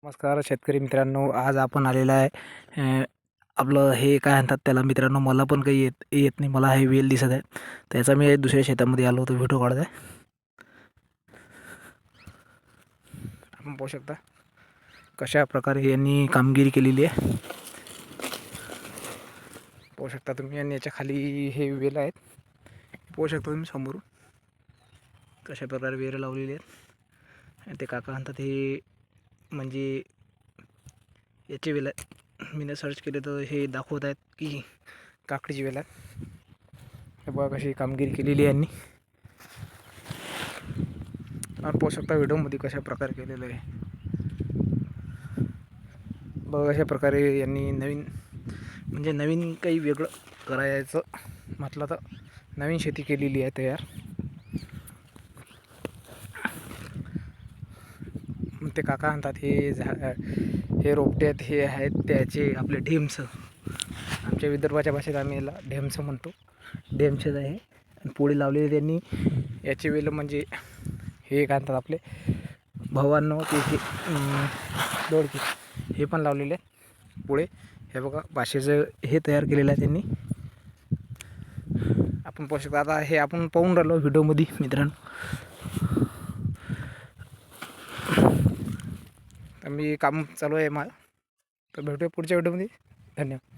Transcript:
नमस्कार शेतकरी मित्रांनो, आज आपण आलेला आहे आपलं हे काय म्हणतात त्याला मित्रांनो, मला पण काही येत नाही. मला हे वेल दिसत आहे, त्याचा मी दुसऱ्या शेतामध्ये आलो होतो व्हिडिओ काढत आहे. आपण पाहू शकता कशा प्रकारे यांनी कामगिरी केलेली आहे. पाहू शकता तुम्ही, आणि याच्या खाली हे वेल आहेत. पाहू शकता तुम्ही समोरून कशा प्रकारे वेल लावलेली आहेत. आणि ते काका म्हणतात हे म्हणजे याचे वेल आहेत. मी सर्च केले तर हे दाखवत आहेत की काकडीची वेल आहे. हे बघा कशी कामगिरी केलेली आहे यांनी. आपण पाहू शकता व्हिडिओमध्ये कशा प्रकारे केलेलं आहे. बघा अशा प्रकारे यांनी नवीन काही वेगळं करायचं म्हटलं तर नवीन शेती केलेली आहे तयार. ते काका म्हणतात हे रोपटे आहेत, हे आहेत त्याचे आपले ढेमसं. आमच्या विदर्भाच्या भाषेत आम्ही याला ढेमसं म्हणतो. ढेमसेच आहे. आणि पोळी लावलेली त्यांनी याचे वेल म्हणजे हे काय म्हणतात आपले भवांनो ते दोडके हे पण लावलेले आहेत पुढे. हे बघा भाषेचं हे तयार केलेलं आहे त्यांनी. आपण पाहू शकता. आता हे आपण पाहून राहिलो व्हिडिओमध्ये मित्रांनो. मी काम चालू आहे माझं, तर भेटूया पुढच्या व्हिडिओमध्ये. धन्यवाद.